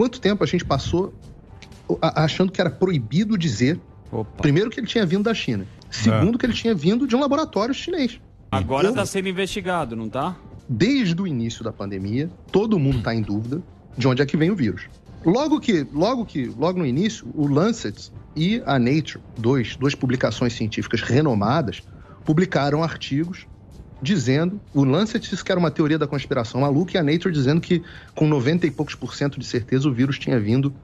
quanto tempo a gente passou achando que era proibido dizer, primeiro, que ele tinha vindo da China. Segundo, que ele tinha vindo de um laboratório chinês. Agora está sendo investigado, não tá? Desde o início da pandemia, todo mundo está em dúvida de onde é que vem o vírus. Logo no início, o Lancet e a Nature, duas publicações científicas renomadas, publicaram artigos dizendo, o Lancet disse que era uma teoria da conspiração maluca, e a Nature dizendo que com 90 e poucos % de certeza o vírus tinha vindo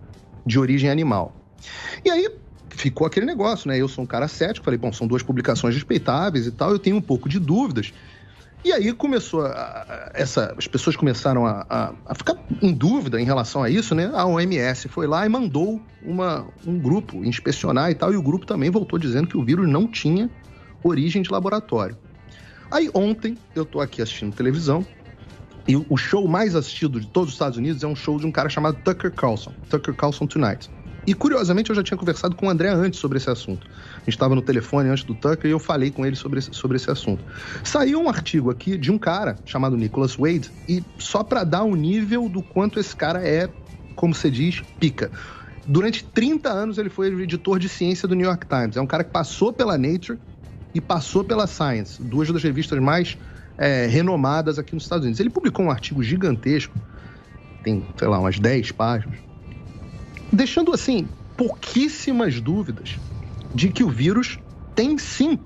de origem animal. E aí ficou aquele negócio, né? Eu sou um cara cético, falei, bom, são 2 publicações respeitáveis e tal, eu tenho um pouco de dúvidas. E aí começou as pessoas começaram a ficar em dúvida em relação a isso, né? A OMS foi lá e mandou um grupo inspecionar e tal, e o grupo também voltou dizendo que o vírus não tinha origem de laboratório. Aí ontem, eu tô aqui assistindo televisão, e o show mais assistido de todos os Estados Unidos é um show de um cara chamado Tucker Carlson Tonight. E, curiosamente, eu já tinha conversado com o André antes sobre esse assunto. A gente estava no telefone antes do Tucker e eu falei com ele sobre esse assunto. Saiu um artigo aqui de um cara chamado Nicholas Wade, e só para dar um nível do quanto esse cara é, como se diz, pica. Durante 30 anos ele foi editor de ciência do New York Times. É um cara que passou pela Nature e passou pela Science, 2 das revistas mais renomadas aqui nos Estados Unidos. Ele publicou um artigo gigantesco, tem, sei lá, umas 10 páginas, deixando, assim, pouquíssimas dúvidas de que o vírus tem, sim,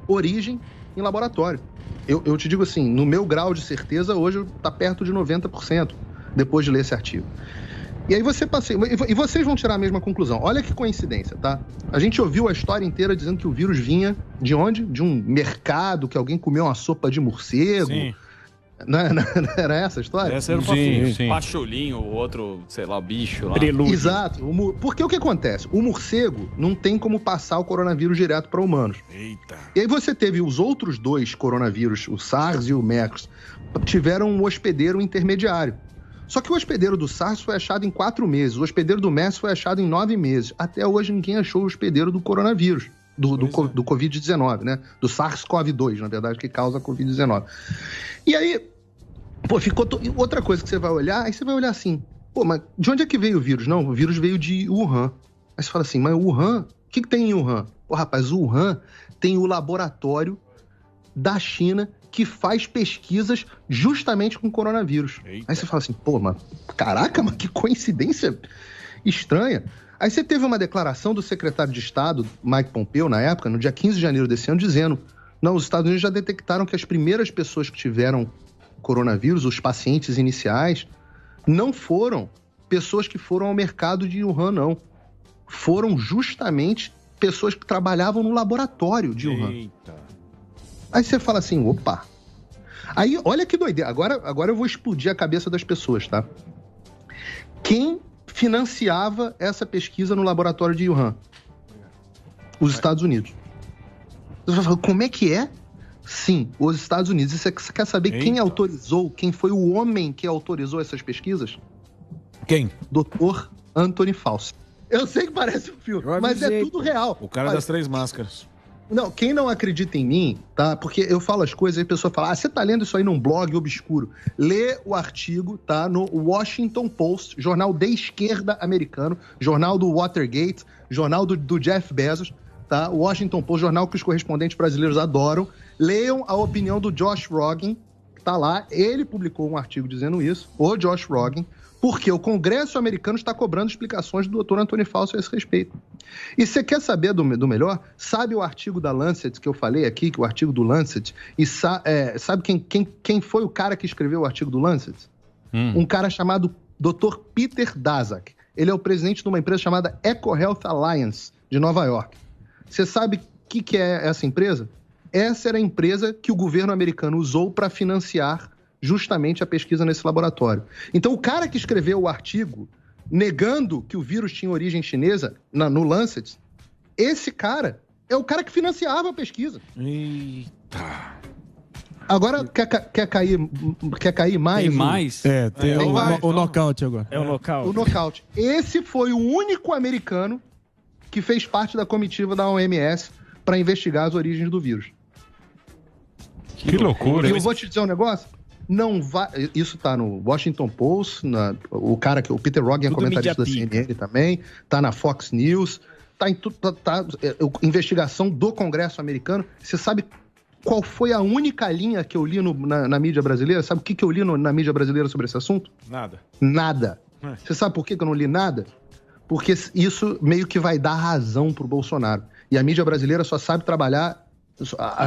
origem em laboratório. Eu te digo assim, no meu grau de certeza, hoje está perto de 90%, depois de ler esse artigo. E aí e vocês vão tirar a mesma conclusão. Olha que coincidência, tá? A gente ouviu a história inteira dizendo que o vírus vinha de onde? De um mercado, que alguém comeu uma sopa de morcego. Sim. Não era essa a história? Essa era o pacholinho, o outro, sei lá, o bicho lá. Exato. Porque o que acontece? O morcego não tem como passar o coronavírus direto para humanos. Eita. E aí você teve os outros 2 coronavírus, o SARS e o MERS, tiveram um hospedeiro intermediário. Só que o hospedeiro do SARS foi achado em 4 meses, o hospedeiro do MERS foi achado em 9 meses. Até hoje ninguém achou o hospedeiro do coronavírus, do Covid-19, né? Do SARS-CoV-2, na verdade, que causa a Covid-19. E aí, ficou outra coisa que você vai olhar, aí você vai olhar assim, mas de onde é que veio o vírus? Não, o vírus veio de Wuhan. Aí você fala assim, mas Wuhan, o que tem em Wuhan? Rapaz, Wuhan tem o laboratório da China que faz pesquisas justamente com coronavírus. Eita. Aí você fala assim, mas caraca, mas que coincidência estranha. Aí você teve uma declaração do secretário de Estado, Mike Pompeo, na época, no dia 15 de janeiro desse ano, dizendo, não, os Estados Unidos já detectaram que as primeiras pessoas que tiveram coronavírus, os pacientes iniciais, não foram pessoas que foram ao mercado de Wuhan, não. Foram justamente pessoas que trabalhavam no laboratório de Wuhan. Eita. Aí você fala assim, opa. Aí, olha que doideira. Agora eu vou explodir a cabeça das pessoas, tá? Quem financiava essa pesquisa no laboratório de Wuhan? Os Estados Unidos. Você fala, como é que é? Sim, os Estados Unidos. E você quer saber quem autorizou, quem foi o homem que autorizou essas pesquisas? Quem? Dr. Anthony Fauci. Eu sei que parece um filme, mas é tudo real. O cara das 3 máscaras. Não, quem não acredita em mim, tá? Porque eu falo as coisas e a pessoa fala, você tá lendo isso aí num blog obscuro. Lê o artigo, tá? No Washington Post, jornal de esquerda americano, jornal do Watergate, jornal do Jeff Bezos, tá? O Washington Post, jornal que os correspondentes brasileiros adoram. Leiam a opinião do Josh Rogin, que tá lá. Ele publicou um artigo dizendo isso, o Josh Rogin, porque o Congresso americano está cobrando explicações do Dr. Anthony Fauci a esse respeito. E você quer saber do melhor? Sabe o artigo da Lancet que eu falei aqui, que é o artigo do Lancet? E sabe quem foi o cara que escreveu o artigo do Lancet? Um cara chamado Dr. Peter Daszak. Ele é o presidente de uma empresa chamada EcoHealth Alliance, de Nova York. Você sabe o que é essa empresa? Essa era a empresa que o governo americano usou para financiar justamente a pesquisa nesse laboratório. Então, o cara que escreveu o artigo negando que o vírus tinha origem chinesa no Lancet, esse cara é o cara que financiava a pesquisa. Eita. Agora, quer cair mais? Tem mais? Tem o nocaute agora. É o nocaute. O nocaute. Esse foi o único americano que fez parte da comitiva da OMS para investigar as origens do vírus. Que loucura. E eu vou te dizer um negócio. não vai... Isso tá no Washington Post, o Peter Roggen é comentarista da CNN também, tá na Fox News, tá em tudo, investigação do Congresso americano. Você sabe qual foi a única linha que eu li na mídia brasileira? Sabe o que eu li na mídia brasileira sobre esse assunto? Nada. Você sabe por que eu não li nada? Porque isso meio que vai dar razão pro Bolsonaro. E a mídia brasileira só sabe trabalhar...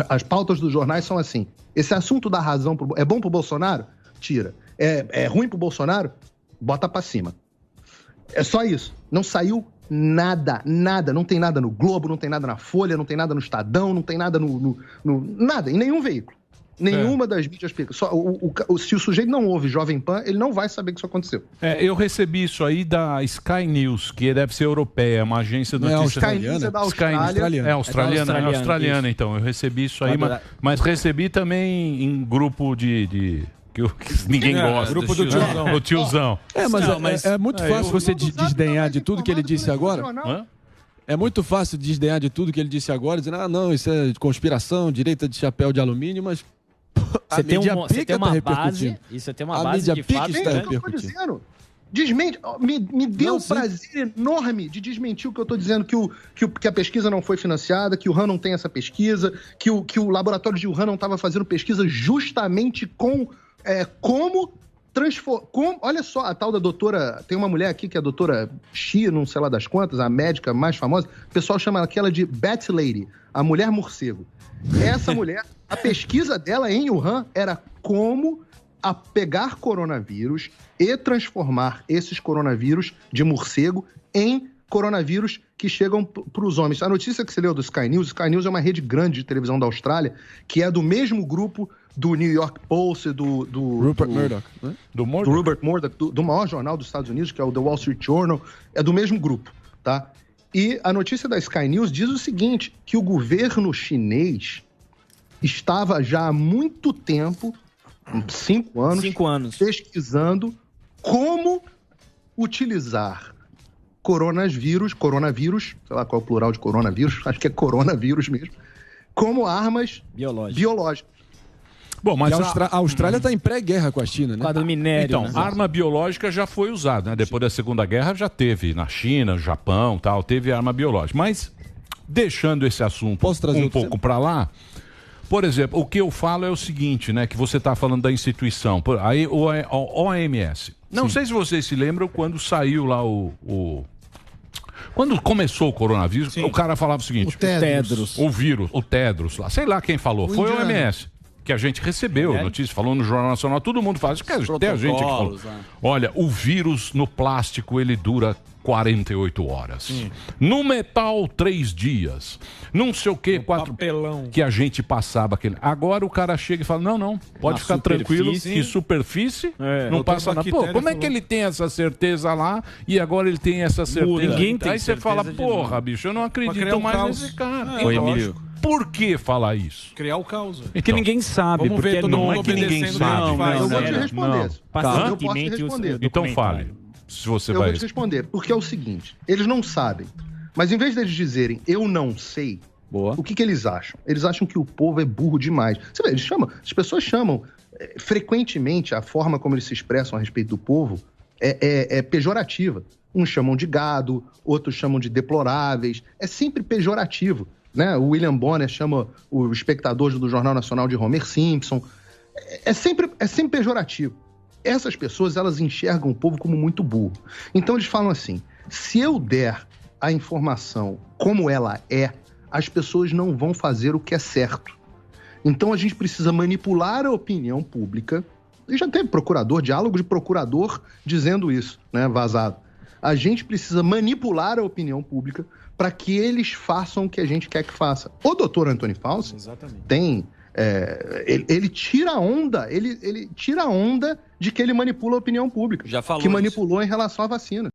As pautas dos jornais são assim. Esse assunto dá razão... É bom pro Bolsonaro? Tira. É ruim pro Bolsonaro? Bota pra cima. É só isso. Não saiu nada. Não tem nada no Globo, não tem nada na Folha, não tem nada no Estadão, não tem nada nada, em nenhum veículo. Nenhuma das mídias... Se o sujeito não ouve Jovem Pan, ele não vai saber que isso aconteceu. Eu recebi isso aí da Sky News, que deve ser europeia, uma agência de notícias. Sky News é da Austrália. É australiana, então. Eu recebi isso aí, mas recebi também em grupo que ninguém gosta. Grupo do tiozão. O tiozão. Mas é muito fácil você desdenhar de tudo que ele disse agora. É muito fácil desdenhar de tudo que ele disse agora, dizendo, não, isso é conspiração, direita de chapéu de alumínio, mas você tem uma base, e você tem uma base de fato está repercutindo. Desmente, me deu um prazer enorme de desmentir o que eu estou dizendo, que a pesquisa não foi financiada, que o Wuhan não tem essa pesquisa, que o laboratório de Wuhan não estava fazendo pesquisa justamente com como olha só, a tal da doutora... Tem uma mulher aqui que é a doutora Xi, não sei lá das quantas, a médica mais famosa. O pessoal chama aquela de Bat Lady, a mulher morcego. Essa mulher, a pesquisa dela em Wuhan era como pegar coronavírus e transformar esses coronavírus de morcego em coronavírus que chegam para os homens. A notícia que você leu do Sky News é uma rede grande de televisão da Austrália, que é do mesmo grupo do New York Post, do Rupert Murdoch, né? Do Rupert Murdoch, do maior jornal dos Estados Unidos, que é o The Wall Street Journal, é do mesmo grupo, tá? E a notícia da Sky News diz o seguinte, que o governo chinês estava já há muito tempo, 5 anos, pesquisando como utilizar coronavírus, sei lá qual é o plural de coronavírus, acho que é coronavírus mesmo, como armas biológicas. Bom, mas a Austrália está em pré-guerra com a China, né? Quadro minério. Então, né? Arma biológica já foi usada, né? Depois da Segunda Guerra já teve na China, no Japão, tal, teve arma biológica. Mas deixando esse assunto um pouco para lá, por exemplo, o que eu falo é o seguinte, né? Que você está falando da instituição, aí o OMS. Não sei se vocês se lembram quando saiu lá quando começou o coronavírus, o cara falava o seguinte... O Tedros lá, sei lá quem falou, foi o OMS. Que a gente recebeu notícia, falou no Jornal Nacional, todo mundo faz. Tem a gente que falou. Olha, o vírus no plástico, ele dura 48 horas. No metal, 3 dias. Não sei o que, 4... Papelão. Que a gente passava aquele... Agora o cara chega e fala, não, pode ficar tranquilo, que superfície não passa nada. Pô, como é que ele tem essa certeza lá e agora ele tem essa certeza? Ninguém tem Aí você fala, porra, bicho, eu não acredito mais nesse cara. Oi, Emílio. Por que falar isso? Criar o caos. É que ninguém sabe. Vamos ver, não é que ninguém sabe. Eu vou te responder. Eu posso te responder. Então fale. Se você eu vou te responder. Porque é o seguinte, eles não sabem. Mas em vez deles dizerem, eu não sei, o que eles acham? Eles acham que o povo é burro demais. Você vê, as pessoas chamam, frequentemente, a forma como eles se expressam a respeito do povo é pejorativa. Uns chamam de gado, outros chamam de deploráveis. É sempre pejorativo. Né? O William Bonner chama o espectador do Jornal Nacional de Homer Simpson. É sempre pejorativo. Essas pessoas, elas enxergam o povo como muito burro. Então eles falam assim, se eu der a informação como ela é, as pessoas não vão fazer o que é certo. Então a gente precisa manipular a opinião pública. E já teve diálogo de procurador dizendo isso, né, vazado. A gente precisa manipular a opinião pública para que eles façam o que a gente quer que faça. O doutor Anthony Fauci tem... ele tira a onda, ele tira a onda de que ele manipula a opinião pública. Já falou que manipulou em relação à vacina.